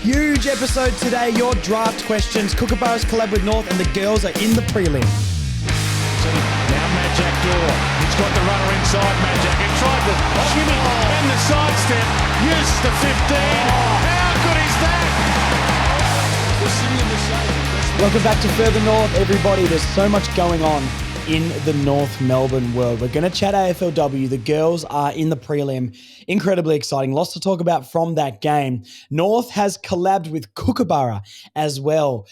Huge episode today. Your draft questions. Kookaburra's collab with North and the girls are in the prelim. Now Majak Door. He's got the runner inside Majak. He tried the shimmy and the sidestep. Use the 15. How good is that? Welcome back to Further North, everybody. There's so much going on in the North Melbourne world. We're going to chat AFLW. The girls are in the prelim. Incredibly exciting. Lots to talk about from that game. North has collabed with Kookaburra as well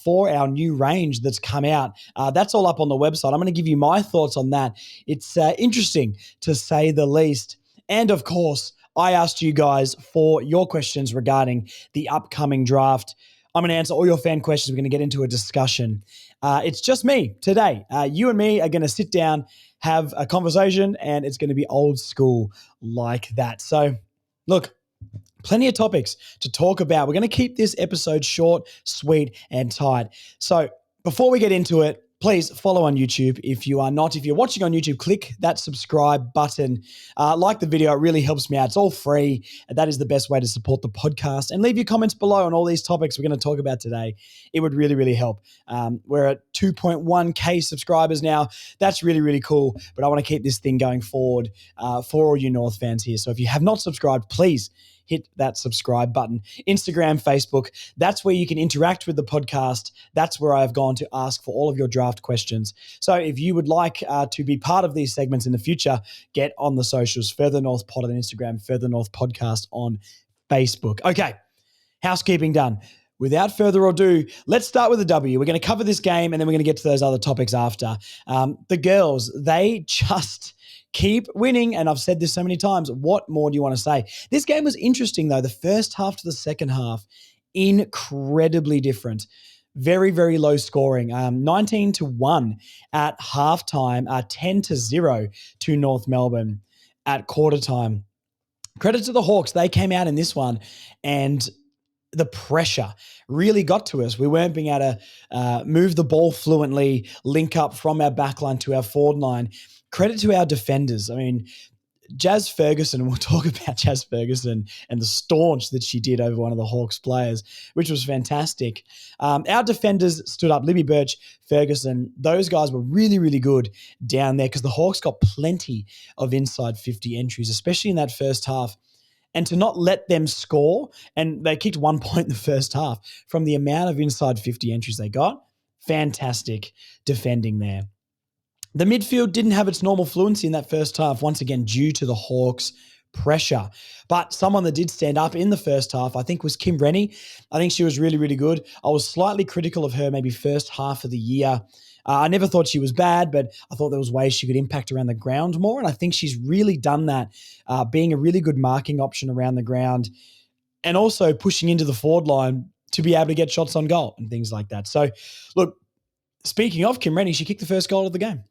for our new range that's come out. That's all up on the website. I'm going to give you my thoughts on that. It's interesting to say the least. And of course, I asked you guys for your questions regarding the upcoming draft. I'm going to answer all your fan questions. We're going to get into a discussion. It's just me today. You and me are going to sit down, have a conversation, and it's going to be old school like that. So, look, plenty of topics to talk about. We're going to keep this episode short, sweet, and tight. So, before we get into it, please follow on YouTube. If you're watching on YouTube, click that subscribe button. Like the video. It really helps me out. It's all free. That is the best way to support the podcast. And leave your comments below on all these topics we're going to talk about today. It would really, really help. We're at 2.1K subscribers now. That's really, really cool. But I want to keep this thing going forward for all you North fans here. So if you have not subscribed, please hit that subscribe button. Instagram, Facebook, that's where you can interact with the podcast. That's where I've gone to ask for all of your draft questions. So if you would like to be part of these segments in the future, get on the socials, Further North Pod on Instagram, Further North Podcast on Facebook. Okay, housekeeping done. Without further ado, let's start with the W. We're going to cover this game and then we're going to get to those other topics after. The girls, they just keep winning, and I've said this so many times. What more do you want to say? This game was interesting, though. The first half to the second half, incredibly different. Very, very low scoring. 19-1 at halftime, 10-0 to North Melbourne at quarter time. Credit to the Hawks. They came out in this one, and the pressure really got to us. We weren't being able to move the ball fluently, link up from our back line to our forward line. Credit to our defenders. I mean, Jazz Ferguson, we'll talk about Jazz Ferguson and the staunch that she did over one of the Hawks players, which was fantastic. Our defenders stood up. Libby Birch, Ferguson, those guys were really, really good down there because the Hawks got plenty of inside 50 entries, especially in that first half. And to not let them score, and they kicked 1 point in the first half from the amount of inside 50 entries they got, fantastic defending there. The midfield didn't have its normal fluency in that first half, once again, due to the Hawks' pressure. But someone that did stand up in the first half, I think, was Kim Rennie. I think she was really, really good. I was slightly critical of her maybe first half of the year. I never thought she was bad, but I thought there was ways she could impact around the ground more, and I think she's really done that, being a really good marking option around the ground and also pushing into the forward line to be able to get shots on goal and things like that. So, look, speaking of Kim Rennie, she kicked the first goal of the game.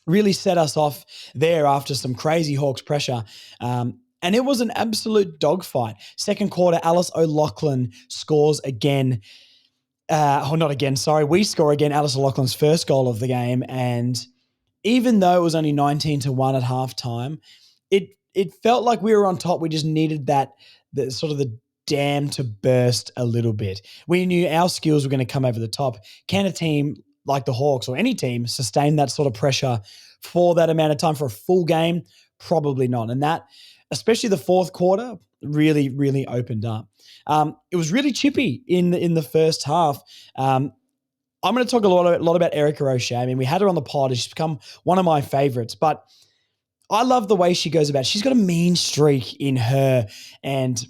Really set us off there after some crazy Hawks pressure. And it was an absolute dogfight. Second quarter, Alice O'Loughlin scores again. We score again. Alice O'Loughlin's first goal of the game. And even though it was only 19-1 at halftime, it felt like we were on top. We just needed the dam to burst a little bit. We knew our skills were going to come over the top. Can a team like the Hawks or any team sustain that sort of pressure for that amount of time for a full game? Probably not. And that, especially the fourth quarter, really, really opened up. It was really chippy in the first half. I'm going to talk a lot about Erica O'Shea. I mean, we had her on the pod. She's become one of my favorites, but I love the way she goes about it. She's got a mean streak in her, and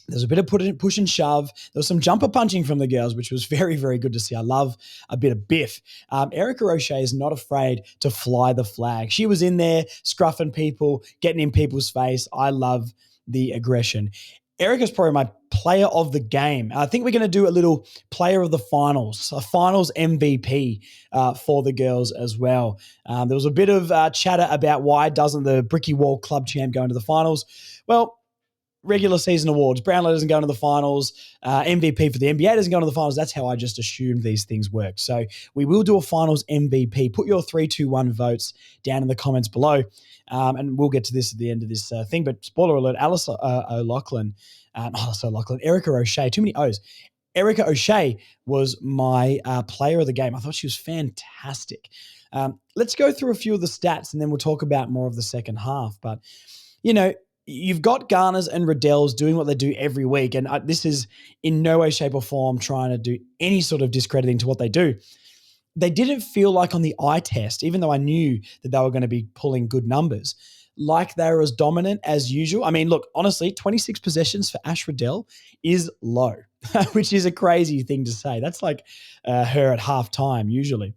there's a bit of push and shove. There was some jumper punching from the girls, which was very, very good to see. I love a bit of biff. Erica O'Shea is not afraid to fly the flag. She was in there scruffing people, getting in people's face. I love the aggression. Erica's probably my player of the game. I think we're going to do a little player of the finals, a finals MVP for the girls as well. There was a bit of chatter about why doesn't the Bricky Wall Club champ go into the finals? Well, regular season awards. Brownlow doesn't go into the finals. MVP for the NBA doesn't go into the finals. That's how I just assumed these things work. So we will do a finals MVP. Put your 3, 2, 1 votes down in the comments below. And we'll get to this at the end of this thing. But spoiler alert, Alice O'Loughlin Lachlan. Erica O'Shea, too many O's. Erica O'Shea was my player of the game. I thought she was fantastic. Let's go through a few of the stats and then we'll talk about more of the second half. But, you've got Garners and Riddells doing what they do every week. And this is in no way, shape or form trying to do any sort of discrediting to what they do. They didn't feel like on the eye test, even though I knew that they were going to be pulling good numbers, like they were as dominant as usual. I mean, look, honestly, 26 possessions for Ash Riddell is low, which is a crazy thing to say. That's like her at halftime usually.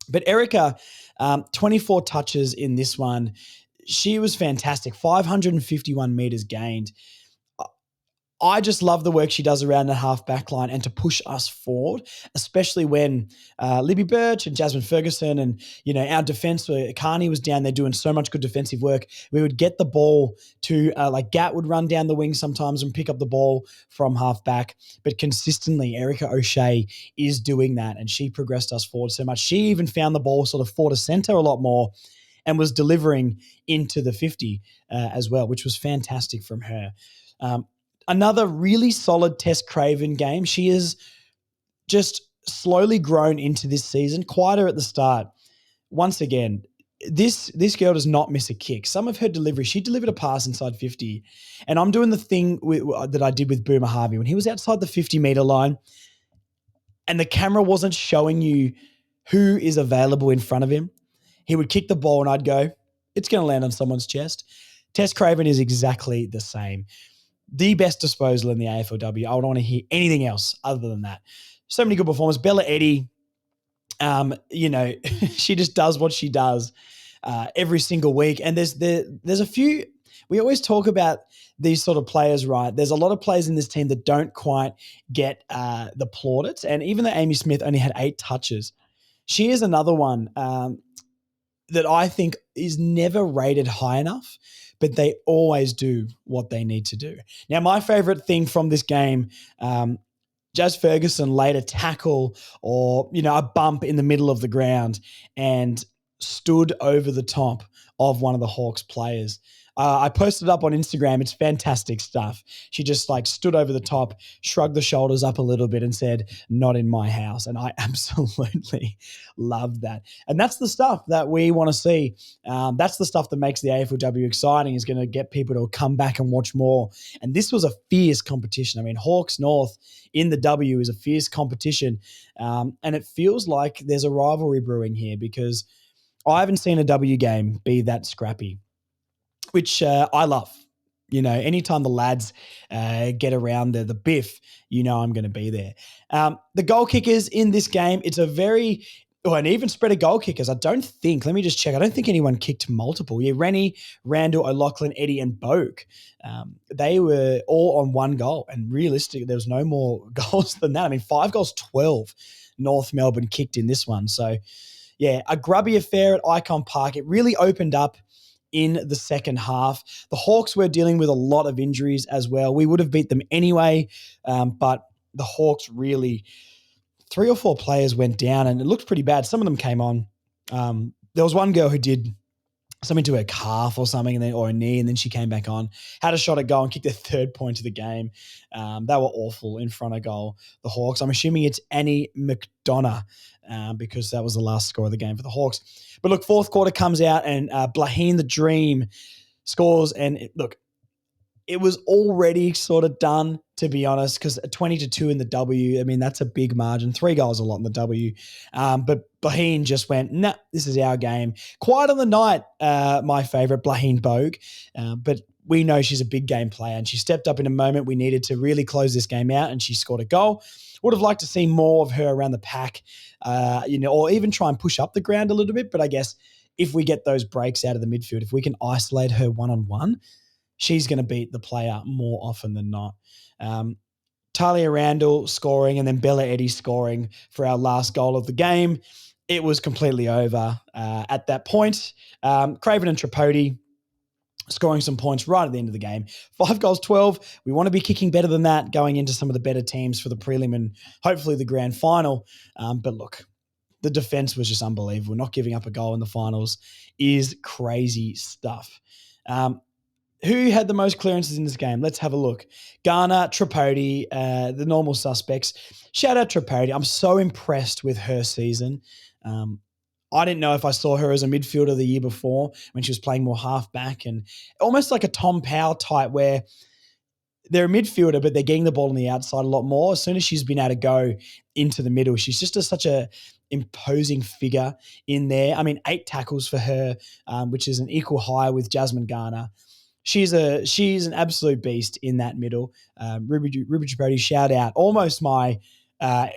But Erica, 24 touches in this one. She was fantastic. 551 meters gained. I just love the work she does around the half back line and to push us forward, especially when Libby Birch and Jasmine Ferguson and, our defense, Carney was down there doing so much good defensive work. We would get the ball to, Gat would run down the wing sometimes and pick up the ball from half back. But consistently, Erica O'Shea is doing that and she progressed us forward so much. She even found the ball sort of forward to center a lot more and was delivering into the 50 as well, which was fantastic from her. Another really solid Tess Craven game. She has just slowly grown into this season, quieter at the start. Once again, this girl does not miss a kick. Some of her delivery, she delivered a pass inside 50. And I'm doing the thing that I did with Boomer Harvey when he was outside the 50-meter line and the camera wasn't showing you who is available in front of him. He would kick the ball and I'd go, it's going to land on someone's chest. Tess Craven is exactly the same. The best disposal in the AFLW. I don't want to hear anything else other than that. So many good performers. Bella Eddy, she just does what she does every single week. And there's a few, we always talk about these sort of players, right? There's a lot of players in this team that don't quite get the plaudits. And even though Amy Smith only had 8 touches, she is another one that I think is never rated high enough, but they always do what they need to do. Now, my favorite thing from this game, Jazz Ferguson laid a tackle or, a bump in the middle of the ground and stood over the top of one of the Hawks players. I posted it up on Instagram. It's fantastic stuff. She just stood over the top, shrugged the shoulders up a little bit and said, not in my house. And I absolutely love that. And that's the stuff that we want to see. That's the stuff that makes the AFLW exciting, is going to get people to come back and watch more. And this was a fierce competition. I mean, Hawks North in the W is a fierce competition. And it feels like there's a rivalry brewing here because I haven't seen a W game be that scrappy, which I love. Anytime the lads get around the biff, I'm going to be there. The goal kickers in this game, it's a very, an even spread of goal kickers. Let me just check. I don't think anyone kicked multiple. Yeah, Rennie, Randall, O'Loughlin, Eddie, and Bogue. They were all on one goal. And realistically, there was no more goals than that. I mean, 5 goals, 12 North Melbourne kicked in this one. So, yeah, a grubby affair at Icon Park. It really opened up in the second half. The Hawks were dealing with a lot of injuries as well. We would have beat them anyway, but the Hawks really, 3 or 4 players went down and it looked pretty bad. Some of them came on. There was one girl who did something to her calf or something or a knee, and then she came back on, had a shot at goal and kicked their 3rd point of the game. They were awful in front of goal, the Hawks. I'm assuming it's Annie McDonough because that was the last score of the game for the Hawks. But look, 4th quarter comes out and Blaheen the Dream scores. And it was already sort of done, to be honest, because 20-2 in the W, I mean, that's a big margin. 3 goals a lot in the W. But Blaheen just went, nah, this is our game. Quiet on the night, my favourite, Blaheen Bogue. But we know she's a big game player and she stepped up in a moment we needed to really close this game out and she scored a goal. Would have liked to see more of her around the pack, or even try and push up the ground a little bit. But I guess if we get those breaks out of the midfield, if we can isolate her one-on-one, she's going to beat the player more often than not. Talia Randall scoring and then Bella Eddy scoring for our last goal of the game. It was completely over at that point. Craven and Tripodi scoring some points right at the end of the game. 5 goals, 12. We want to be kicking better than that going into some of the better teams for the prelim and hopefully the grand final. But look, the defense was just unbelievable. Not giving up a goal in the finals is crazy stuff. Who had the most clearances in this game? Let's have a look. Garner, Tripodi, the normal suspects. Shout out Tripodi. I'm so impressed with her season. I didn't know if I saw her as a midfielder the year before when she was playing more halfback and almost like a Tom Powell type where they're a midfielder, but they're getting the ball on the outside a lot more. As soon as she's been able to go into the middle, she's just such a imposing figure in there. I mean, 8 tackles for her, which is an equal high with Jasmine Garner. She's an absolute beast in that middle. Ruby Tripodi, shout out. Almost my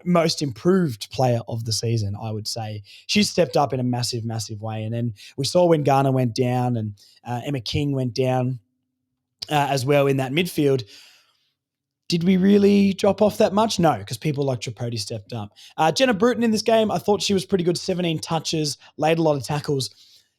most improved player of the season, I would say. She's stepped up in a massive, massive way. And then we saw when Garner went down and Emma King went down as well in that midfield. Did we really drop off that much? No, because people like Tripodi stepped up. Jenna Bruton in this game, I thought she was pretty good. 17 touches, laid a lot of tackles.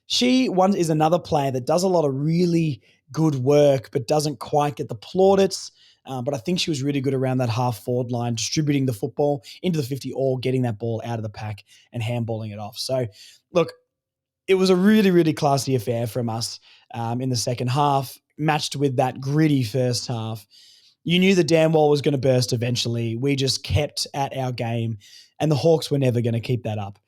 She is another player that does a lot of really good work, but doesn't quite get the plaudits. But I think she was really good around that half forward line, distributing the football into the 50 or getting that ball out of the pack and handballing it off. So, look, it was a really, really classy affair from us in the second half, matched with that gritty first half. You knew the dam wall was going to burst eventually. We just kept at our game, and the Hawks were never going to keep that up.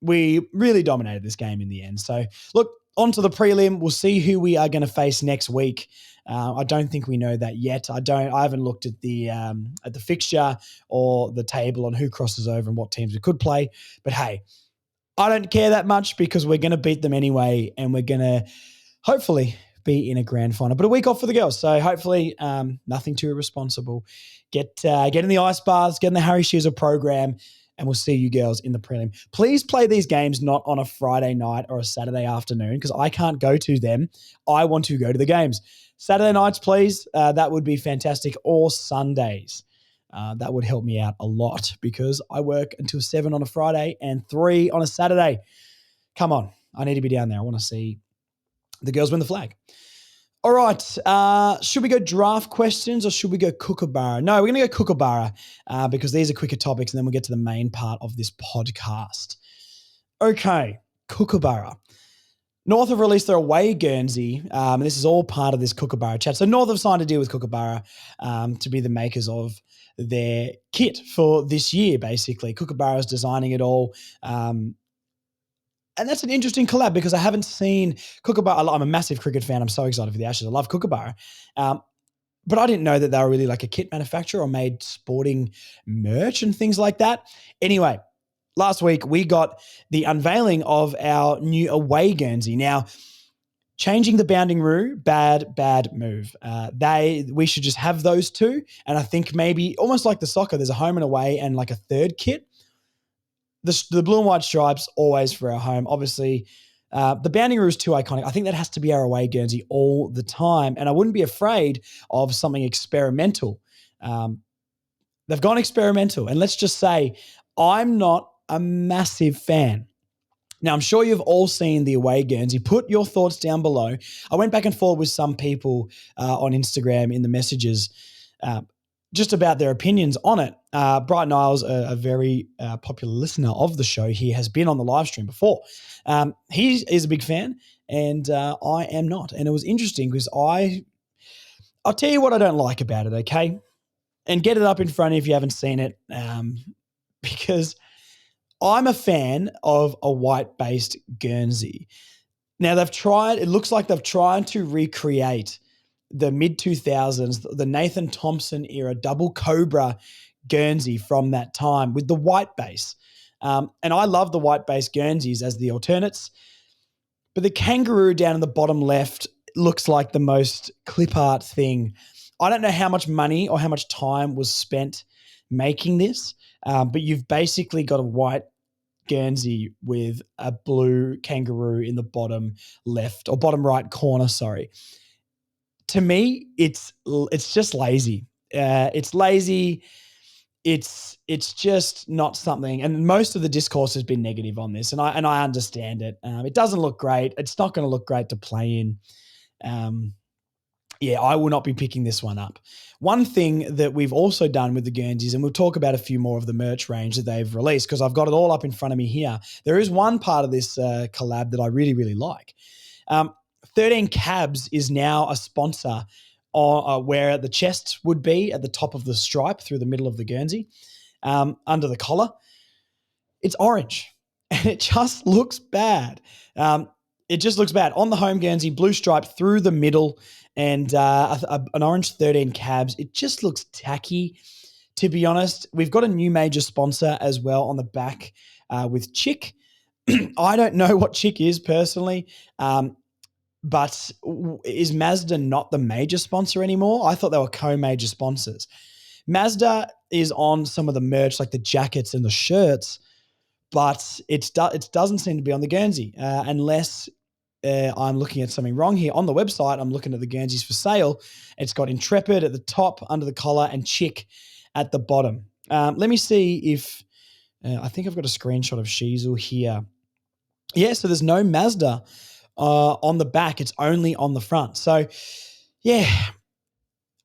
We really dominated this game in the end. So, look, on to the prelim. We'll see who we are going to face next week. I don't think we know that yet. I haven't looked at the fixture or the table on who crosses over and what teams we could play. But hey, I don't care that much because we're going to beat them anyway, and we're going to hopefully be in a grand final. But a week off for the girls, so hopefully nothing too irresponsible. Get in the ice baths, get in the Harry Shearer program, and we'll see you girls in the prelim. Please play these games not on a Friday night or a Saturday afternoon because I can't go to them. I want to go to the games. Saturday nights, please. That would be fantastic. Or Sundays. That would help me out a lot because I work until 7 on a Friday and 3 on a Saturday. Come on. I need to be down there. I want to see the girls win the flag. All right. Should we go draft questions or should we go Kookaburra? No, we're going to go Kookaburra because these are quicker topics and then we'll get to the main part of this podcast. Okay. Kookaburra. North have released their away Guernsey. And this is all part of this Kookaburra chat. So North have signed a deal with Kookaburra to be the makers of their kit for this year, basically. Kookaburra is designing it all. And that's an interesting collab because I haven't seen Kookaburra. I'm a massive cricket fan. I'm so excited for the Ashes. I love Kookaburra. But I didn't know that they were really like a kit manufacturer or made sporting merch and things like that. Anyway, last week we got the unveiling of our new away Guernsey. Now, changing the bounding rule, bad move. We should just have those two. And I think maybe almost like the soccer, there's a home and away and like a third kit. The blue and white stripes, always for our home. Obviously, the bounding rule is too iconic. I think that has to be our away Guernsey all the time. And I wouldn't be afraid of something experimental. They've gone experimental. And let's just say I'm not a massive fan. Now, I'm sure you've all seen the away Guernsey. Put your thoughts down below. I went back and forth with some people on Instagram in the messages just about their opinions on it. Bright Niles, a very popular listener of the show, he has been on the live stream before. He is a big fan, and I am not. And it was interesting because I'll tell you what I don't like about it, okay? And get it up in front if you haven't seen it, because I'm a fan of a white-based Guernsey. Now, it looks like they've tried to recreate the mid-2000s, the Nathan Thompson era double Cobra Guernsey from that time with the white base. And I love the white base Guernseys as the alternates. But the kangaroo down in the bottom left looks like the most clip art thing. I don't know how much money or how much time was spent making this, but you've basically got a white Guernsey with a blue kangaroo in the bottom left or bottom right corner, sorry. To me, it's just lazy. It's lazy. It's just not something. And most of the discourse has been negative on this, and I understand it. It doesn't look great. It's not going to look great to play in. I will not be picking this one up. One thing that we've also done with the Guernseys, and we'll talk about a few more of the merch range that they've released because I've got it all up in front of me here. There is one part of this collab that I really, really like. 13 Cabs is now a sponsor where the chest would be at the top of the stripe through the middle of the Guernsey, under the collar. It's orange, and it just looks bad. It just looks bad. On the home Guernsey, blue stripe through the middle, and an orange 13 Cabs. It just looks tacky, to be honest. We've got a new major sponsor as well on the back with Chick. I don't know what Chick is personally, but is Mazda not the major sponsor anymore? I thought they were co-major sponsors. Mazda is on some of the merch, like the jackets and the shirts, but it doesn't seem to be on the Guernsey, unless I'm looking at something wrong here. On the website, I'm looking at the Guernseys for sale. It's got Intrepid at the top, under the collar, and Chick at the bottom. Let me see if I think I've got a screenshot of Shiesel here. Yeah, so there's no Mazda on the back. It's only on the front. So, yeah,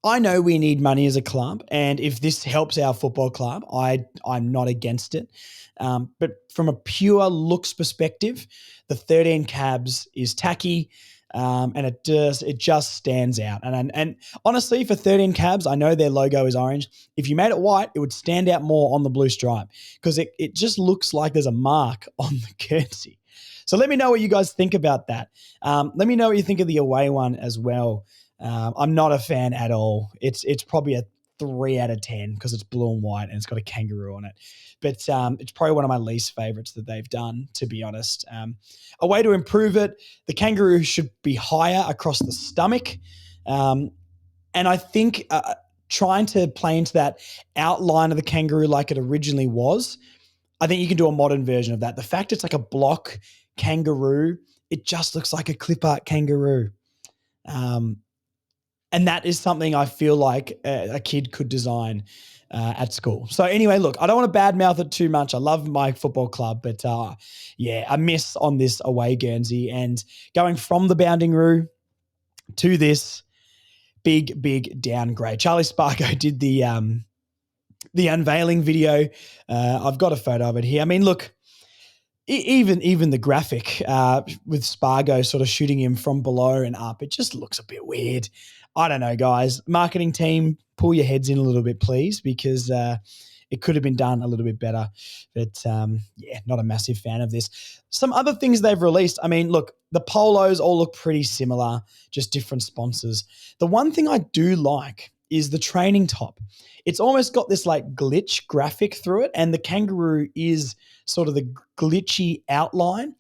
I know we need money as a club, and if this helps our football club, I'm not against it. But from a pure looks perspective, the 13 Cabs is tacky, and it just stands out. And honestly, for 13 Cabs, I know their logo is orange. If you made it white, it would stand out more on the blue stripe, because it just looks like there's a mark on the Guernsey. So let me know what you guys think about that. Let me know what you think of the away one as well. I'm not a fan at all. It's probably a 3 out of 10 because it's blue and white and it's got a kangaroo on it. But it's probably one of my least favorites that they've done, to be honest. A way to improve it, the kangaroo should be higher across the stomach. And I think trying to play into that outline of the kangaroo like it originally was, I think you can do a modern version of that. The fact it's like a block kangaroo, it just looks like a clip art kangaroo. And that is something I feel like a kid could design at school. So anyway, look, I don't want to badmouth it too much. I love my football club, but yeah, a miss on this away Guernsey. And going from the Bounding-Roo to this, big downgrade. Charlie Spargo did the unveiling video. I've got a photo of it here. I mean, look, even the graphic with Spargo sort of shooting him from below and up, it just looks a bit weird. I don't know, guys. Marketing team, pull your heads in a little bit, please, because it could have been done a little bit better. But, yeah, not a massive fan of this. Some other things they've released. I mean, look, the polos all look pretty similar, just different sponsors. The one thing I do like is the training top. It's almost got this like glitch graphic through it, and the kangaroo is sort of the glitchy outline.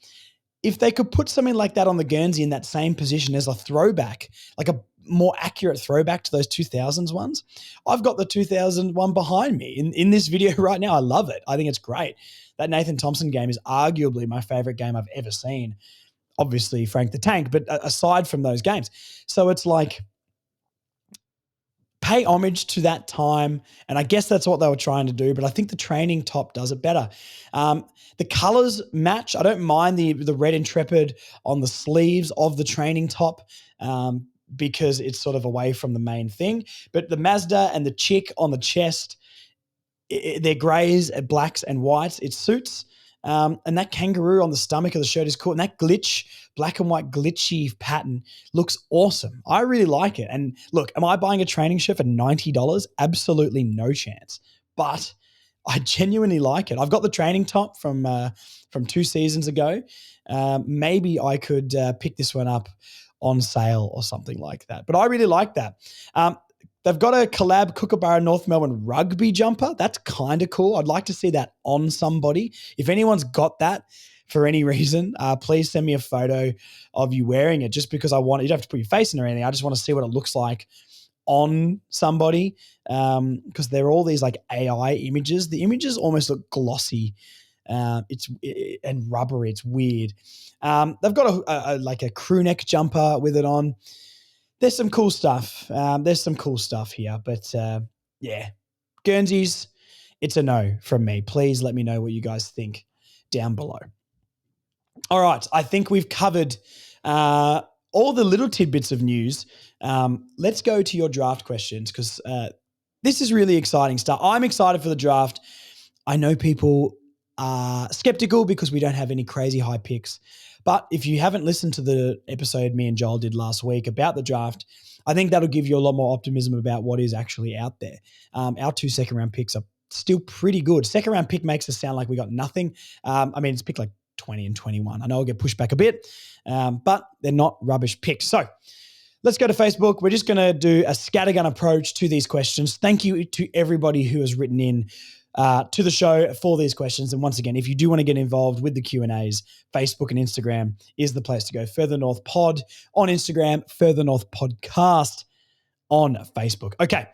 If they could put something like that on the Guernsey in that same position as a throwback, like a more accurate throwback to those 2000s ones. I've got the 2000 one behind me in this video right now. I love it. I think it's great. That Nathan Thompson game is arguably my favorite game I've ever seen. Obviously Frank the Tank, but aside from those games. So it's like, pay homage to that time, and I guess that's what they were trying to do, but I think the training top does it better. The colors match. I don't mind the red Intrepid on the sleeves of the training top because it's sort of away from the main thing, but the Mazda and the Chick on the chest, they're greys, blacks, and whites. It suits. And that kangaroo on the stomach of the shirt is cool. And that glitch, black and white glitchy pattern looks awesome. I really like it. And look, am I buying a training shirt for $90? Absolutely no chance. But I genuinely like it. I've got the training top from 2 seasons ago. Maybe I could pick this one up on sale or something like that. But I really like that. They've got a collab Kookaburra North Melbourne rugby jumper. That's kind of cool. I'd like to see that on somebody. If anyone's got that for any reason, please send me a photo of you wearing it, just because I want it. You don't have to put your face in or anything. I just want to see what it looks like on somebody, because they're all these like AI images. The images almost look glossy and rubbery. It's weird. They've got a crew neck jumper with it on. There's some cool stuff. Here, but yeah, Guernseys, it's a no from me. Please let me know what you guys think down below. All right, I think we've covered all the little tidbits of news. Let's go to your draft questions, because this is really exciting stuff. I'm excited for the draft. I know people are skeptical because we don't have any crazy high picks, But if you haven't listened to the episode me and Joel did last week about the draft, I think that'll give you a lot more optimism about what is actually out there. Our 2 second-round picks are still pretty good. Second-round pick makes us sound like we got nothing. It's picked like 20 and 21. I know I'll get pushed back a bit, but they're not rubbish picks. So let's go to Facebook. We're just going to do a scattergun approach to these questions. Thank you to everybody who has written in to the show for these questions. And once again, if you do want to get involved with the Q&As, Facebook and Instagram is the place to go. Further North Pod on Instagram, Further North Podcast on Facebook. Okay,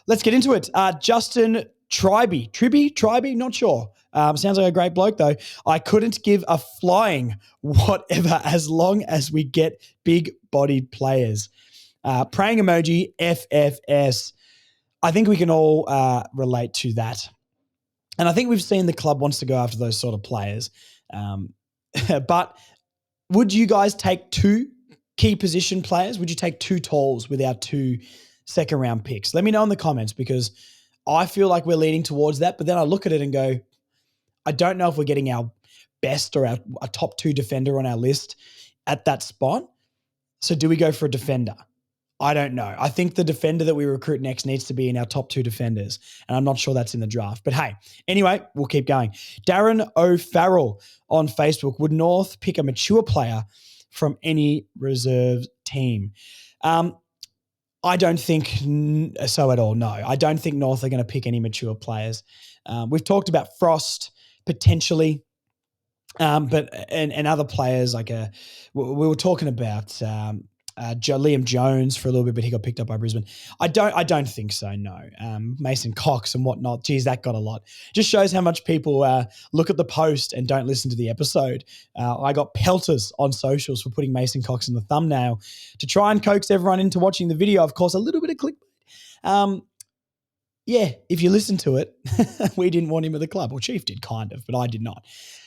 let's get into it. Justin Triby, not sure. Sounds like a great bloke though. I couldn't give a flying whatever as long as we get big-bodied players. Praying emoji, FFS. I think we can all relate to that. And I think we've seen the club wants to go after those sort of players. But would you guys take 2 key position players? Would you take 2 talls with our 2 second-round picks? Let me know in the comments, because I feel like we're leaning towards that. But then I look at it and go, I don't know if we're getting our best or our top 2 defender on our list at that spot. So do we go for a defender? I don't know. I think the defender that we recruit next needs to be in our top 2 defenders, and I'm not sure that's in the draft. But hey, anyway, we'll keep going. Darren O'Farrell on Facebook. Would North pick a mature player from any reserve team? I don't think so at all, no. I don't think North are going to pick any mature players. We've talked about Frost potentially, but other players like we were talking about Liam Jones for a little bit, but he got picked up by Brisbane. I don't think so, no. Mason Cox and whatnot. Geez, that got a lot. Just shows how much people look at the post and don't listen to the episode. I got pelters on socials for putting Mason Cox in the thumbnail to try and coax everyone into watching the video. Of course, a little bit of clickbait. Yeah, if you listen to it, we didn't want him at the club. Well, Chief did kind of, but I did not.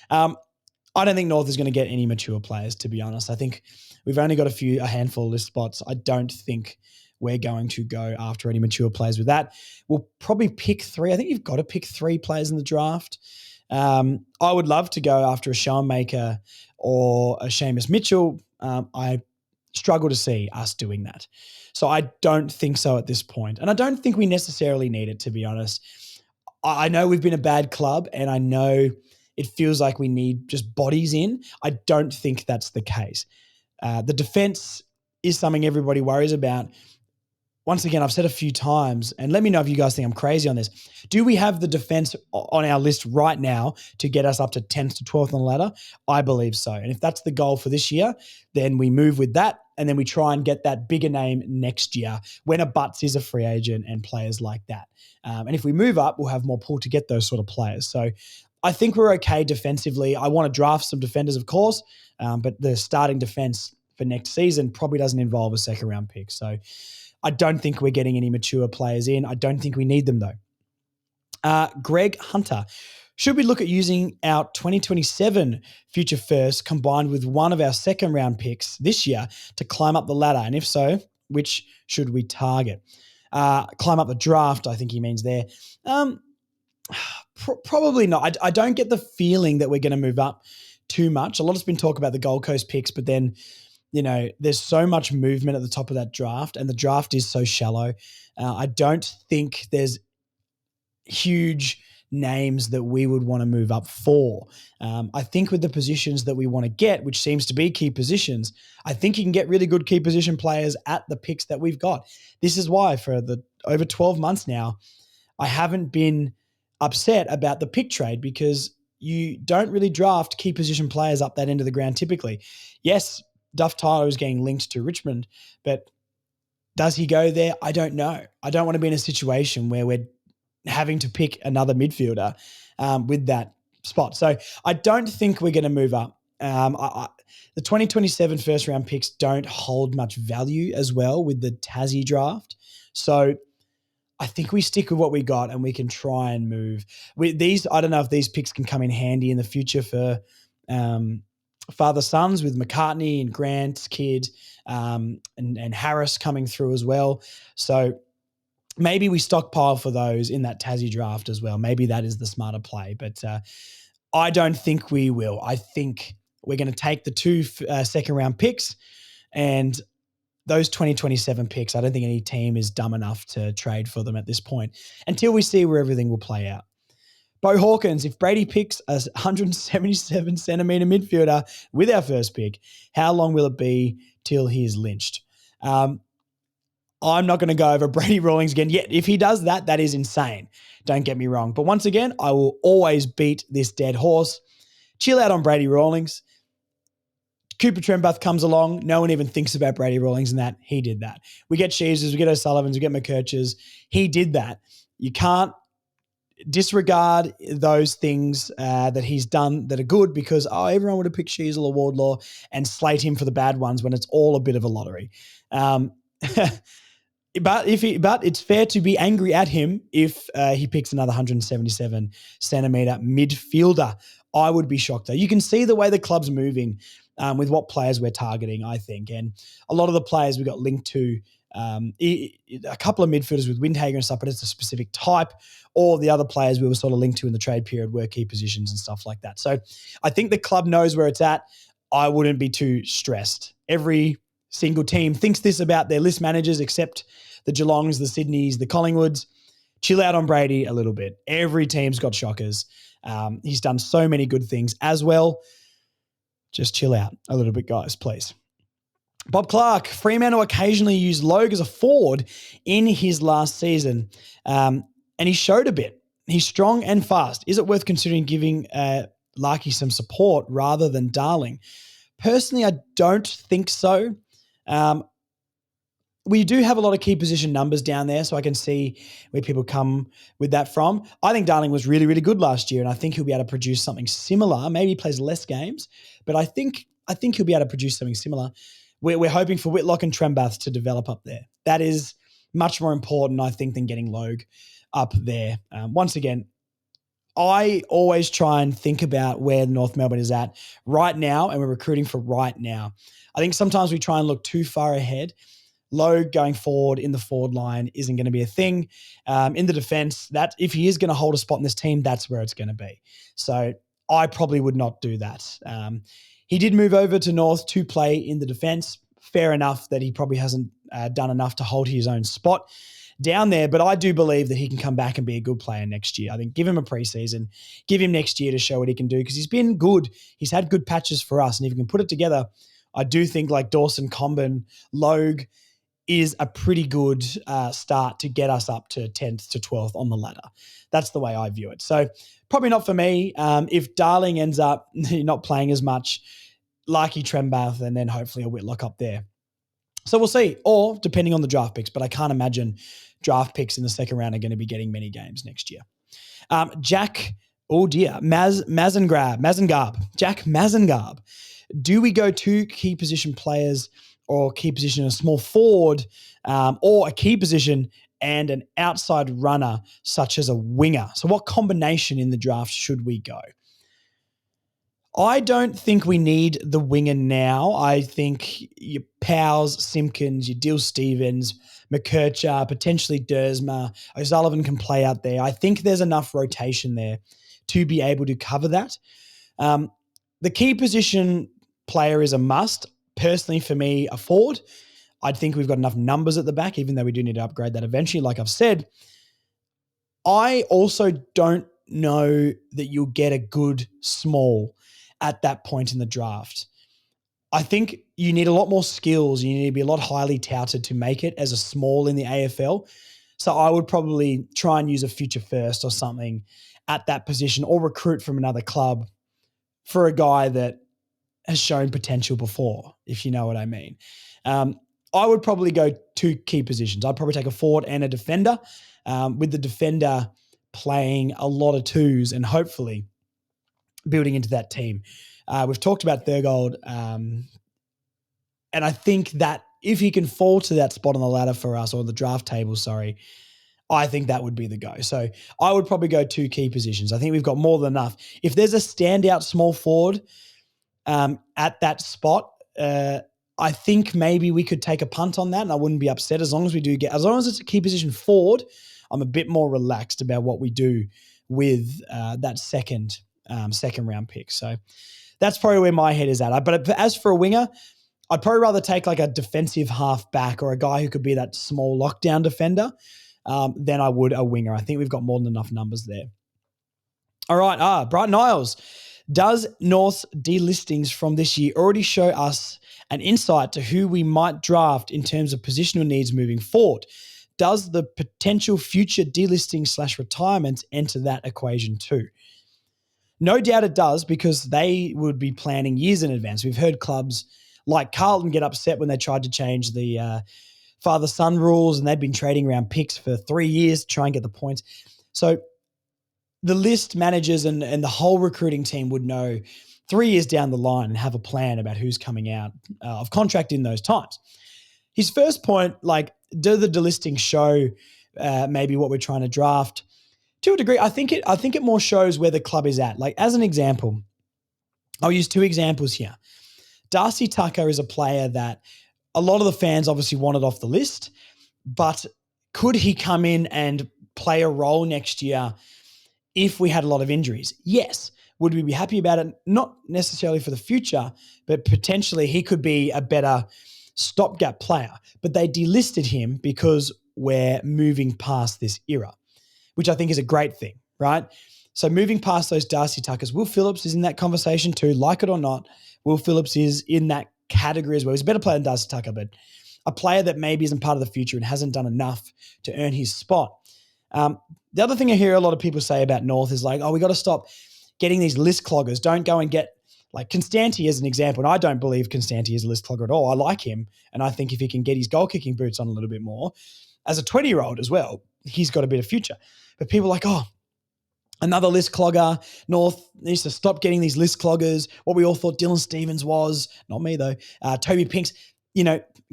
I don't think North is going to get any mature players, to be honest. I think we've only got a handful of list spots. I don't think we're going to go after any mature players with that. We'll probably pick 3. I think you've got to pick 3 players in the draft. I would love to go after a Schoenmaker or a Seamus Mitchell. I struggle to see us doing that. So I don't think so at this point. And I don't think we necessarily need it, to be honest. I know we've been a bad club, and I know it feels like we need just bodies in. I don't think that's the case. The defense is something everybody worries about. Once again, I've said a few times, and let me know if you guys think I'm crazy on this. Do we have the defense on our list right now to get us up to 10th to 12th on the ladder? I believe so. And if that's the goal for this year, then we move with that, and then we try and get that bigger name next year when a Butts is a free agent and players like that. And if we move up, we'll have more pull to get those sort of players. So I think we're okay defensively. I want to draft some defenders, of course, but the starting defense for next season probably doesn't involve a second-round pick. So I don't think we're getting any mature players in. I don't think we need them, though. Greg Hunter. Should we look at using our 2027 future first combined with one of our second-round picks this year to climb up the ladder? And if so, which should we target? Climb up the draft, I think he means there. Probably not. I don't get the feeling that we're going to move up too much. A lot has been talk about the Gold Coast picks, but then, there's so much movement at the top of that draft, and the draft is so shallow. I don't think there's huge names that we would want to move up for. I think with the positions that we want to get, which seems to be key positions, I think you can get really good key position players at the picks that we've got. This is why for the over 12 months now, I haven't been upset about the pick trade, because you don't really draft key position players up that end of the ground typically. Yes, Duff Tyler is getting linked to Richmond, but does he go there? I don't know. I don't want to be in a situation where we're having to pick another midfielder with that spot. So I don't think we're going to move up. The 2027 first round picks don't hold much value as well with the Tassie draft. So I think we stick with what we got, and we can try and move. I don't know if these picks can come in handy in the future for father-sons with McCartney and Grant's kid and Harris coming through as well. So maybe we stockpile for those in that Tassie draft as well. Maybe that is the smarter play, but I don't think we will. I think we're going to take the two second round picks and those 2027 picks. I don't think any team is dumb enough to trade for them at this point until we see where everything will play out. Bo Hawkins, if Brady picks a 177 centimeter midfielder with our first pick, how long will it be till he is lynched? I'm not going to go over Brady Rawlings again. Yet, if he does that, that is insane. Don't get me wrong. But once again, I will always beat this dead horse. Chill out on Brady Rawlings. Cooper Trembath comes along. No one even thinks about Brady Rawlings and that. He did that. We get Sheezers, we get O'Sullivans, we get McKerchers. He did that. You can't disregard those things that he's done that are good because, everyone would have picked Sheezel or Wardlaw and slate him for the bad ones when it's all a bit of a lottery. But it's fair to be angry at him if he picks another 177 centimeter midfielder. I would be shocked though. You can see the way the club's moving with what players we're targeting, I think. And a lot of the players we got linked to, a couple of midfielders with Windhager and stuff, but it's a specific type. Or the other players we were sort of linked to in the trade period were key positions and stuff like that. So I think the club knows where it's at. I wouldn't be too stressed. Every single team thinks this about their list managers, except the Geelongs, the Sydneys, the Collingwoods. Chill out on Brady a little bit. Every team's got shockers. He's done so many good things as well. Just chill out a little bit, guys, please. Bob Clark, Fremantle occasionally used Logue as a forward in his last season, and he showed a bit. He's strong and fast. Is it worth considering giving Larky some support rather than Darling? Personally, I don't think so. We do have a lot of key position numbers down there, so I can see where people come with that from. I think Darling was really, really good last year, and I think he'll be able to produce something similar. Maybe he plays less games, but I think he'll be able to produce something similar. We're hoping for Whitlock and Trembath to develop up there. That is much more important, I think, than getting Logue up there. Once again, I always try and think about where North Melbourne is at right now, and we're recruiting for right now. I think sometimes we try and look too far ahead. Logue going forward in the forward line isn't going to be a thing. In the defense, that if he is going to hold a spot in this team, that's where it's going to be. So I probably would not do that. He did move over to North to play in the defense. Fair enough that he probably hasn't done enough to hold his own spot down there, but I do believe that he can come back and be a good player next year. I think give him a preseason, give him next year to show what he can do because he's been good. He's had good patches for us, and if he can put it together, I do think like Dawson, Comben, Logue is a pretty good start to get us up to 10th to 12th on the ladder. That's the way I view it. So probably not for me. If Darling ends up not playing as much, Larky, Trembath, and then hopefully a Whitlock up there. So we'll see, or depending on the draft picks, but I can't imagine draft picks in the second round are going to be getting many games next year. Jack, Mazengarb. Jack Mazengarb. Do we go two key position players or key position a small forward or a key position and an outside runner such as a winger? So what combination in the draft should we go? I don't think we need the winger now. I think your Powers, Simpkins, your Dill Stevens, McKercher, potentially Dersma, O'Sullivan can play out there. I think there's enough rotation there to be able to cover that. The key position player is a must. Personally, for me, a forward. I think we've got enough numbers at the back, even though we do need to upgrade that eventually, like I've said. I also don't know that you'll get a good small at that point in the draft. I think you need a lot more skills. You need to be a lot highly touted to make it as a small in the AFL. So I would probably try and use a future first or something at that position or recruit from another club for a guy that has shown potential before, if you know what I mean. I would probably go two key positions. I'd probably take a forward and a defender, with the defender playing a lot of twos and hopefully building into that team. We've talked about Thurgold, and I think that if he can fall to that spot on the ladder for us, or the draft table, I think that would be the go. So I would probably go two key positions. I think we've got more than enough. If there's a standout small forward at that spot, I think maybe we could take a punt on that, and I wouldn't be upset as long as it's a key position forward. I'm a bit more relaxed about what we do with that second round pick. So That's probably where my head is at. But as for a winger, I'd probably rather take like a defensive half back or a guy who could be that small lockdown defender than I would a winger. I think we've got more than enough numbers there. All right. Brighton Isles. Does North's delistings from this year already show us an insight to who we might draft in terms of positional needs moving forward? Does the potential future delisting / retirements enter that equation too? No doubt it does, because they would be planning years in advance. We've heard clubs like Carlton get upset when they tried to change the father-son rules, and they've been trading around picks for 3 years to try and get the points. So the list managers and the whole recruiting team would know 3 years down the line and have a plan about who's coming out of contract in those times. His first point, like, do the delistings show maybe what we're trying to draft? To a degree, I think it more shows where the club is at. Like, as an example, I'll use 2 examples here. Darcy Tucker is a player that a lot of the fans obviously wanted off the list, but could he come in and play a role next year if we had a lot of injuries? Yes. Would we be happy about it? Not necessarily for the future, but potentially he could be a better stopgap player. But they delisted him because we're moving past this era, which I think is a great thing, right? So moving past those Darcy Tuckers, Will Phillips is in that conversation too, like it or not. Will Phillips is in that category as well. He's a better player than Darcy Tucker, but a player that maybe isn't part of the future and hasn't done enough to earn his spot. The other thing I hear a lot of people say about North is like, oh, we got to stop getting these list cloggers. Don't go and get like Constanti as an example. And I don't believe Constanti is a list clogger at all. I like him. And I think if he can get his goal kicking boots on a little bit more, as a 20-year-old as well, he's got a bit of future. But people are like, oh, another list clogger. North needs to stop getting these list cloggers. What we all thought Dylan Stevens was, not me though, Toby Pinks,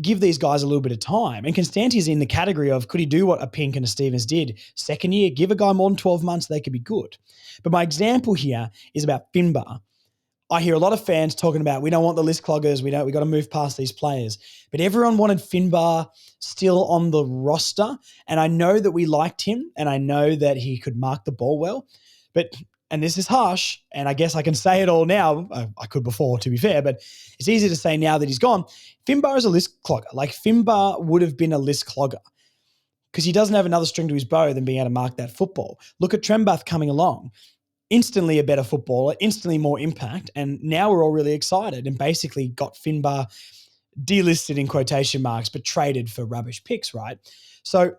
give these guys a little bit of time. And Constanti's in the category of, could he do what a Pink and a Stevens did? Second year, give a guy more than 12 months, they could be good. But my example here is about Finbar. I hear a lot of fans talking about, we don't want the list cloggers. We got to move past these players. But everyone wanted Finbar still on the roster. And I know that we liked him, and I know that he could mark the ball well. But, and this is harsh, and I guess I can say it all now. I could before, to be fair, but it's easy to say now that he's gone. Finbar is a list clogger. Like, Finbar would have been a list clogger because he doesn't have another string to his bow than being able to mark that football. Look at Trembath coming along. Instantly a better footballer, instantly more impact, and now we're all really excited and basically got Finbar delisted in quotation marks, but traded for rubbish picks, right? So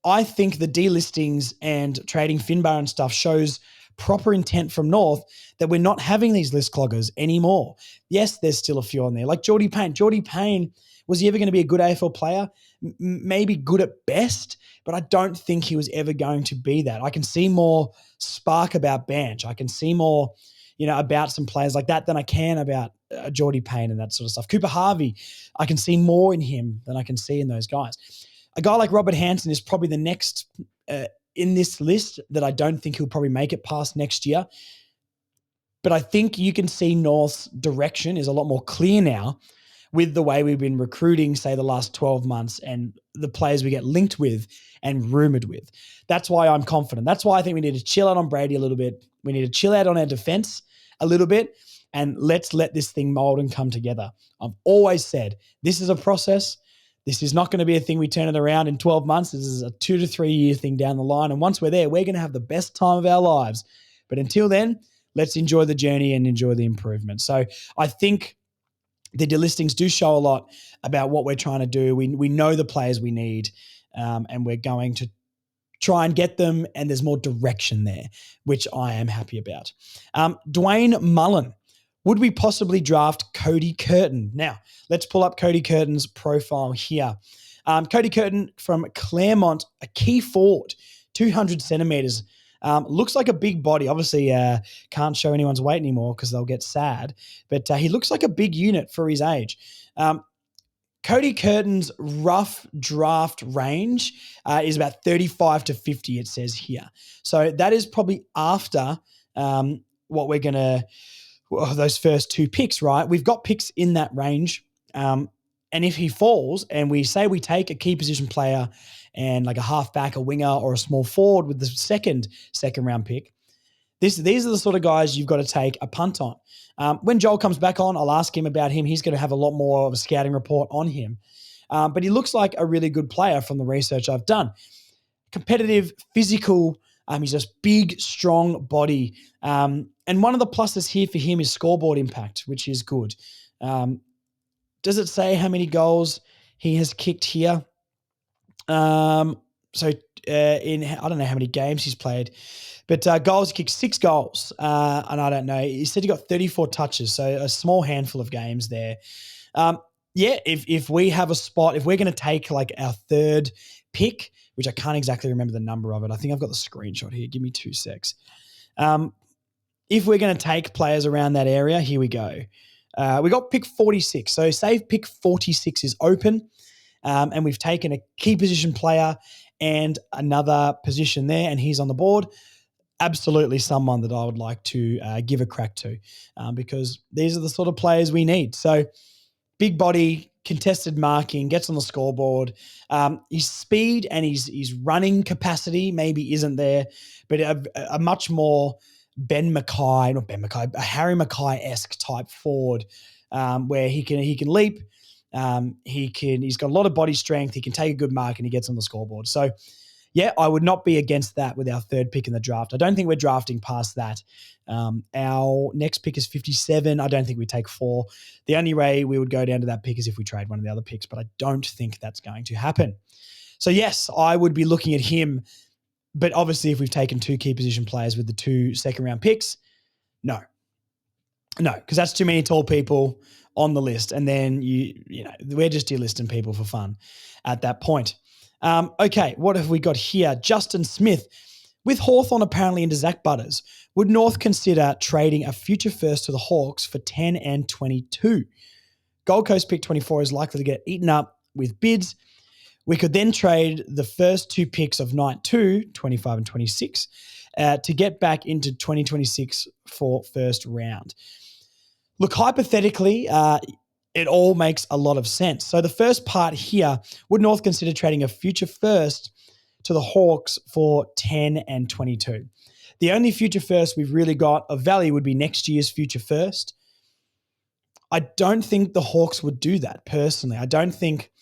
I think the delistings and trading Finbar and stuff shows proper intent from North that we're not having these list cloggers anymore. Yes, there's still a few on there, like Geordie Payne. Geordie Payne, was he ever going to be a good AFL player? Maybe good at best, but I don't think he was ever going to be that. I can see more spark about Banch. I can see more, about some players like that than I can about Geordie Payne and that sort of stuff. Cooper Harvey, I can see more in him than I can see in those guys. A guy like Robert Hansen is probably the next in this list that I don't think he'll probably make it past next year. But I think you can see North's direction is a lot more clear now with the way we've been recruiting, say, the last 12 months and the players we get linked with and rumoured with. That's why I'm confident. That's why I think we need to chill out on Brady a little bit. We need to chill out on our defence a little bit, and let's let this thing mould and come together. I've always said this is a process. This is not going to be a thing we turn it around in 12 months. This is a 2 to 3 year thing down the line. And once we're there, we're going to have the best time of our lives. But until then, let's enjoy the journey and enjoy the improvement. So I think the delistings do show a lot about what we're trying to do. We know the players we need, and we're going to try and get them, and there's more direction there, which I am happy about. Dwayne Mullen. Would we possibly draft Cody Curtin? Now, let's pull up Cody Curtin's profile here. Cody Curtin from Claremont, a key forward, 200 centimetres. Looks like a big body. Obviously, can't show anyone's weight anymore because they'll get sad. But he looks like a big unit for his age. Cody Curtin's rough draft range is about 35 to 50, it says here. So that is probably after what we're going to... those first 2 picks, right? We've got picks in that range. And if he falls and we say we take a key position player and like a halfback, a winger, or a small forward with the second round pick, These are the sort of guys you've got to take a punt on. When Joel comes back on, I'll ask him about him. He's going to have a lot more of a scouting report on him. But he looks like a really good player from the research I've done. Competitive, physical. He's just big, strong body. And one of the pluses here for him is scoreboard impact, which is good. Does it say how many goals he has kicked here? I don't know how many games he's played, but goals, he kicked 6 goals. And I don't know. He said he got 34 touches, so a small handful of games there. If we have a spot, if we're going to take like our third pick, which I can't exactly remember the number of it. I think I've got the screenshot here. Give me 2 secs. If we're going to take players around that area, here we go. We got pick 46. So say pick 46 is open, and we've taken a key position player and another position there, and he's on the board. Absolutely someone that I would like to give a crack to, because these are the sort of players we need. So big body, contested marking, gets on the scoreboard. His speed and his running capacity maybe isn't there, but a much more a Harry Mackay-esque type forward, where he can leap. He's got a lot of body strength. He can take a good mark and he gets on the scoreboard. So yeah, I would not be against that with our third pick in the draft. I don't think we're drafting past that. Our next pick is 57. I don't think we take 4. The only way we would go down to that pick is if we trade one of the other picks, but I don't think that's going to happen. So yes, I would be looking at him, but obviously if we've taken 2 key position players with the 2 second-round picks, no, because that's too many tall people on the list, and then we're just delisting people for fun at that point. Okay, what have we got here? Justin Smith. With Hawthorn apparently into Zach Butters, would North consider trading a future first to the Hawks for 10 and 22? Gold Coast pick 24 is likely to get eaten up with bids. We could then trade the first 2 picks of night 2, 25 and 26, to get back into 2026 for first round. Look, hypothetically, it all makes a lot of sense. So the first part here, would North consider trading a future first to the Hawks for 10 and 22? The only future first we've really got of value would be next year's future first. I don't think the Hawks would do that personally. I don't think,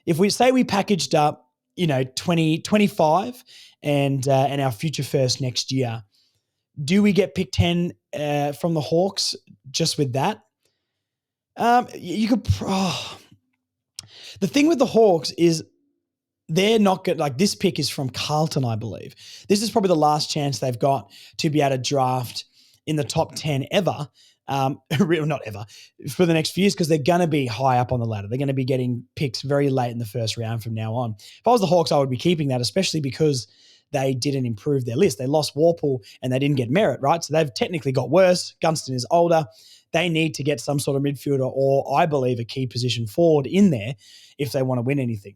if we say we packaged up, 2025 and our future first next year, do we get pick 10 from the Hawks just with that? You could. The thing with the Hawks is they're not good. Like, this pick is from Carlton, I believe. This is probably the last chance they've got to be able to draft in the top 10 ever. Not ever, for the next few years, because they're going to be high up on the ladder. They're going to be getting picks very late in the first round from now on. If I was the Hawks, I would be keeping that, especially because they didn't improve their list. They lost Warple and they didn't get Merritt, right? So they've technically got worse. Gunston is older. They need to get some sort of midfielder or, I believe, a key position forward in there if they want to win anything.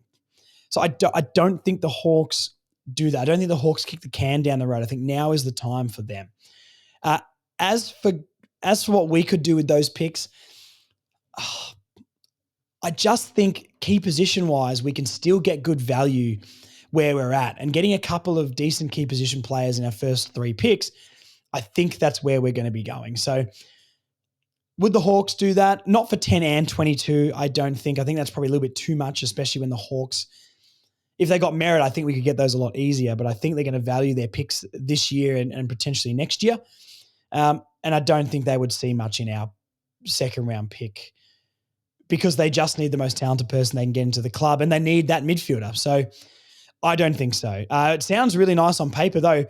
So I don't think the Hawks do that. I don't think the Hawks kick the can down the road. I think now is the time for them. As for what we could do with those picks, I just think key position-wise, we can still get good value where we're at. And getting a couple of decent key position players in our first 3 picks, I think that's where we're going to be going. So would the Hawks do that? Not for 10 and 22, I don't think. I think that's probably a little bit too much, especially when the Hawks, if they got Merritt, I think we could get those a lot easier. But I think they're going to value their picks this year and potentially next year. And I don't think they would see much in our second round pick, because they just need the most talented person they can get into the club, and they need that midfielder. So I don't think so. It sounds really nice on paper though.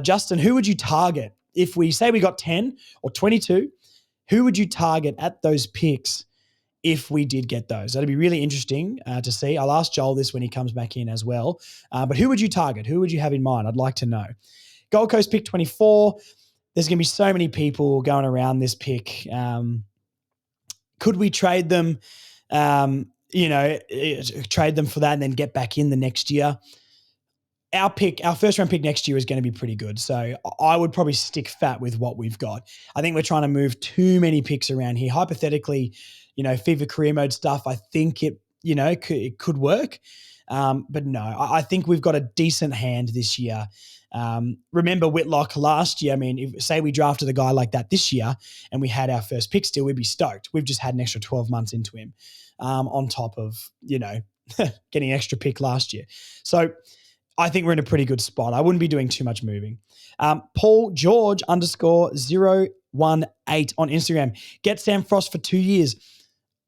Justin, who would you target? If we say we got 10 or 22, who would you target at those picks if we did get those? That'd be really interesting to see. I'll ask Joel this when he comes back in as well. But who would you target? Who would you have in mind? I'd like to know. Gold Coast pick 24. There's going to be so many people going around this pick. Could we trade them, trade them for that and then get back in the next year? Our first round pick next year is going to be pretty good. So I would probably stick fat with what we've got. I think we're trying to move too many picks around here. Hypothetically, FIFA career mode stuff, I think it could work. But no, I think we've got a decent hand this year. Remember Whitlock last year. I mean, say we drafted a guy like that this year and we had our first pick still, we'd be stoked. We've just had an extra 12 months into him on top of, getting an extra pick last year. So I think we're in a pretty good spot. I wouldn't be doing too much moving. Paul George _018 on Instagram. Get Sam Frost for 2 years.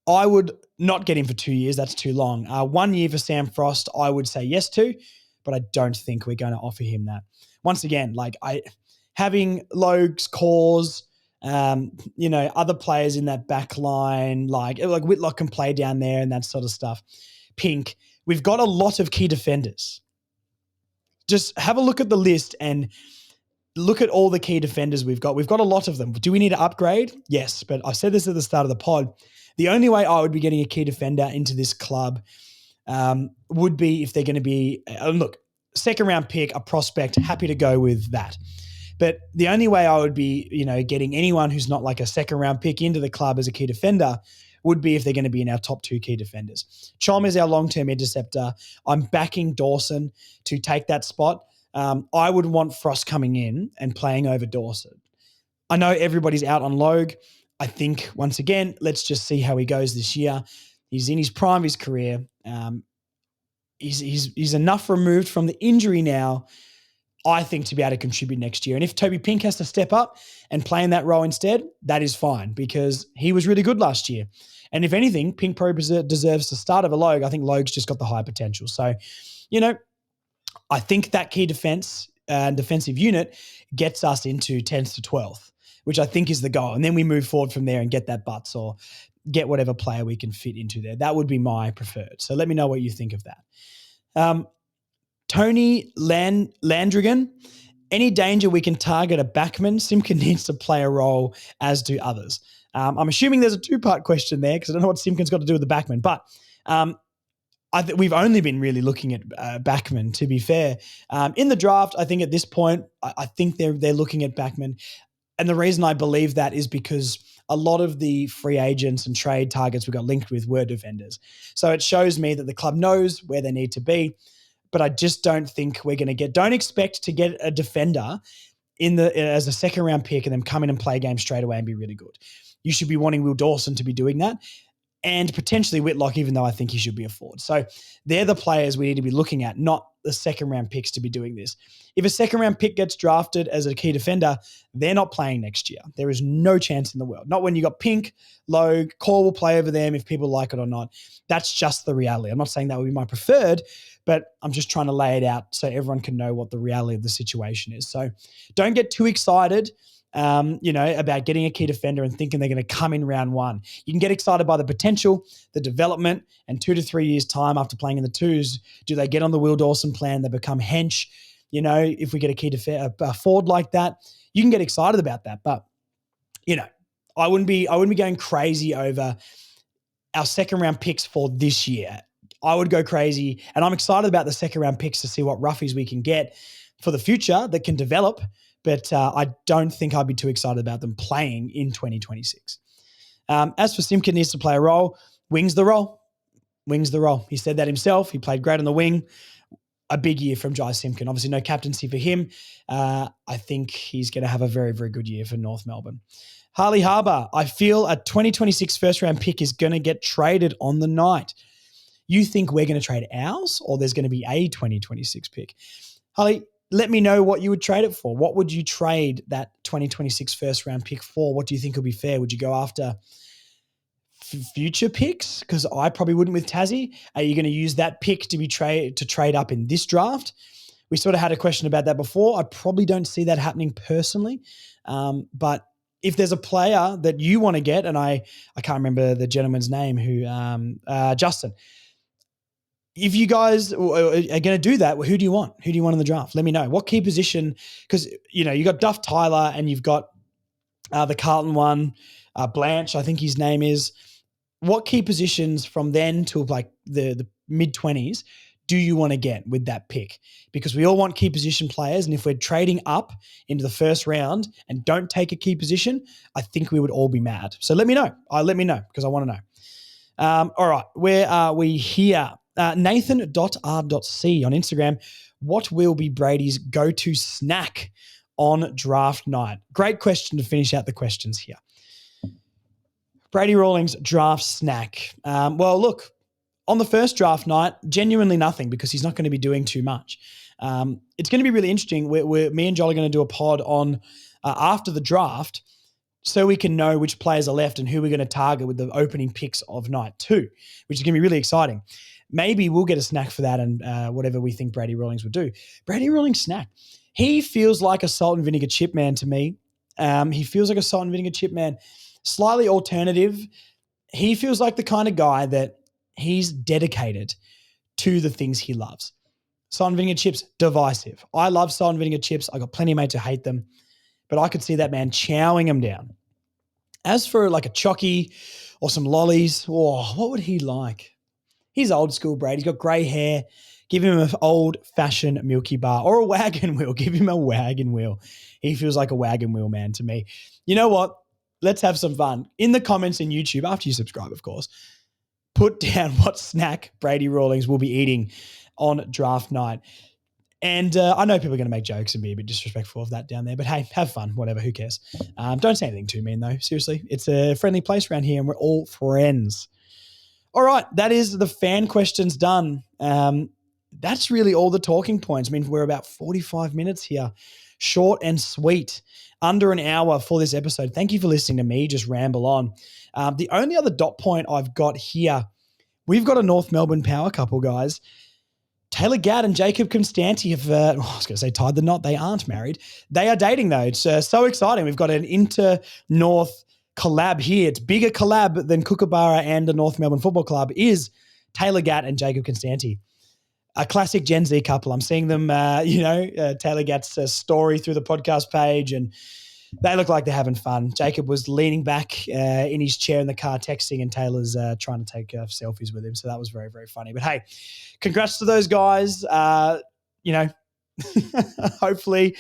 I would not get him for 2 years. That's too long. 1 year for Sam Frost, I would say yes to, but I don't think we're going to offer him that. Once again, having Logues, Cause, other players in that back line, like Whitlock can play down there and that sort of stuff. Pink, we've got a lot of key defenders. Just have a look at the list and look at all the key defenders we've got. We've got a lot of them. Do we need to upgrade? Yes, but I said this at the start of the pod. The only way I would be getting a key defender into this club would be if they're going to be, second round pick, a prospect, happy to go with that. But the only way I would be, getting anyone who's not like a second round pick into the club as a key defender would be if they're going to be in our top 2 key defenders. Chom is our long-term interceptor. I'm backing Dawson to take that spot. I would want Frost coming in and playing over Dawson. I know everybody's out on Logue. I think, once again, let's just see how he goes this year. He's in his prime of his career. He's enough removed from the injury now, I think, to be able to contribute next year. And if Toby Pink has to step up and play in that role instead, that is fine because he was really good last year. And if anything, Pink probably deserves the start of a Logue. I think Logue's just got the high potential. So, I think that key defense and defensive unit gets us into 10th to 12th, which I think is the goal. And then we move forward from there and get that Butts or get whatever player we can fit into there. That would be my preferred. So let me know what you think of that. Tony Landrigan, any danger we can target a backman? Simpkin needs to play a role, as do others. I'm assuming there's a 2-part question there because I don't know what Simpkin's got to do with the backman. But we've only been really looking at backman, to be fair. In the draft, I think at this point, I think they're looking at backman. And the reason I believe that is because a lot of the free agents and trade targets we got linked with were defenders. So it shows me that the club knows where they need to be. But I just don't think we're going to don't expect to get a defender as a second round pick and then come in and play a game straight away and be really good. You should be wanting Will Dawson to be doing that and potentially Whitlock, even though I think he should be a forward. So they're the players we need to be looking at, not the second round picks to be doing this. If a second round pick gets drafted as a key defender, they're not playing next year. There is no chance in the world. Not when you got Pink, Logue, Core will play over them if people like it or not. That's just the reality. I'm not saying that would be my preferred, but I'm just trying to lay it out so everyone can know what the reality of the situation is. So don't get too excited, about getting a key defender and thinking they're going to come in round 1. You can get excited by the potential, the development, and 2 to 3 years' time after playing in the 2s, do they get on the Will Dawson plan? They become hench. If we get a key a forward like that, you can get excited about that. But, I wouldn't be going crazy over our second round picks for this year. I would go crazy, and I'm excited about the second round picks to see what roughies we can get for the future that can develop. But I don't think I'd be too excited about them playing in 2026. As for Simpkin needs to play a role, wings the role. He said that himself. He played great on the wing. A big year from Jai Simpkin. Obviously no captaincy for him. I think he's going to have a very, very good year for North Melbourne. Harley Harbour, I feel a 2026 first round pick is going to get traded on the night. You think we're going to trade ours or there's going to be a 2026 pick? Harley, let me know what you would trade it for. What would you trade that 2026 first round pick for? What do you think would be fair? Would you go after future picks? Because I probably wouldn't with Tassie. Are you going to use that pick to trade up in this draft? We sort of had a question about that before. I probably don't see that happening personally. But if there's a player that you want to get, and I can't remember the gentleman's name Justin, if you guys are going to do that, who do you want? Who do you want in the draft? Let me know. What key position? Because, you got Duff Tyler and you've got the Carlton one, Blanche, I think his name is. What key positions from then to like the mid-20s do you want to get with that pick? Because we all want key position players, and if we're trading up into the first round and don't take a key position, I think we would all be mad. So let me know. Let me know because I want to know. All right, where are we here? Nathan.r.c on Instagram. What will be Brady's go-to snack on draft night? Great question to finish out the questions here. Brady Rawlings draft snack. Well, look, on the first draft night, genuinely nothing because he's not going to be doing too much. It's going to be really interesting. Me and Joel are going to do a pod on after the draft so we can know which players are left and who we're going to target with the opening picks of night 2, which is going to be really exciting. Maybe we'll get a snack for that and whatever we think Brady Rawlings would do. Brady Rawlings snack. He feels like a salt and vinegar chip man to me. He feels like a salt and vinegar chip man. Slightly alternative. He feels like the kind of guy that he's dedicated to the things he loves. Salt and vinegar chips, divisive. I love salt and vinegar chips. I got plenty of mates who hate them, but I could see that man chowing them down. As for like a chocky or some lollies, what would he like? He's old school, Brady. He's got grey hair. Give him an old-fashioned Milky Bar or a wagon wheel. Give him a wagon wheel. He feels like a wagon wheel man to me. You know what? Let's have some fun. In the comments in YouTube, after you subscribe, of course, put down what snack Brady Rawlings will be eating on draft night. And I know people are going to make jokes and be a bit disrespectful of that down there, but hey, have fun, whatever, who cares? Don't say anything too mean though, seriously. It's a friendly place around here and we're all friends. All right, that is the fan questions done. That's really all the talking points. I mean, we're about 45 minutes here. Short and sweet. Under an hour for this episode. Thank you for listening to me just ramble on. The only other dot point I've got here, we've got a North Melbourne power couple, guys. Taylor Gadd and Jacob Constanti have, I was going to say tied the knot. They aren't married. They are dating, though. It's so exciting. We've got an inter-North collab here. It's bigger collab than Kookaburra and the North Melbourne Football Club is Taylor Gadd and Jacob Constanti. A classic Gen Z couple. I'm seeing them, Taylor Gadd's story through the podcast page, and they look like they're having fun. Jacob was leaning back in his chair in the car texting, and Taylor's trying to take selfies with him. So that was very, very funny. But hey, congrats to those guys. Hopefully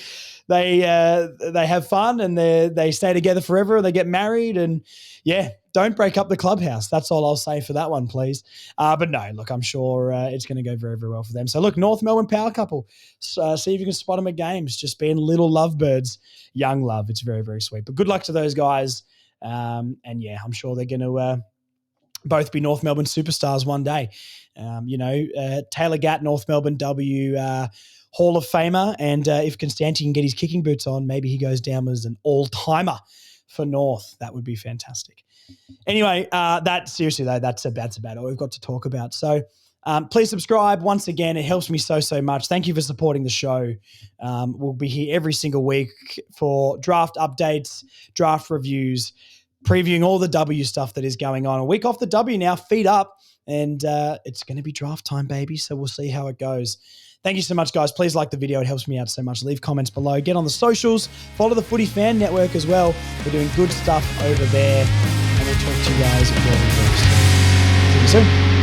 they have fun and they stay together forever. They get married and yeah, don't break up the clubhouse. That's all I'll say for that one, please. But no, look, I'm sure it's going to go very, very well for them. So look, North Melbourne power couple. See if you can spot them at games. Just being little lovebirds, young love. It's very, very sweet. But good luck to those guys. And yeah, I'm sure they're going to both be North Melbourne superstars one day. Taylor Gatt, North Melbourne W Hall of Famer. And if Constanti can get his kicking boots on, maybe he goes down as an all-timer for North. That would be fantastic. Anyway, that's about all we've got to talk about. So please subscribe. Once again, it helps me so, so much. Thank you for supporting the show. We'll be here every single week for draft updates, draft reviews, previewing all the W stuff that is going on. A week off the W now, feet up, and it's going to be draft time, baby. So we'll see how it goes. Thank you so much, guys. Please like the video. It helps me out so much. Leave comments below. Get on the socials. Follow the Footy Fan Network as well. We're doing good stuff over there. And we'll talk to you guys very, very soon. See you soon.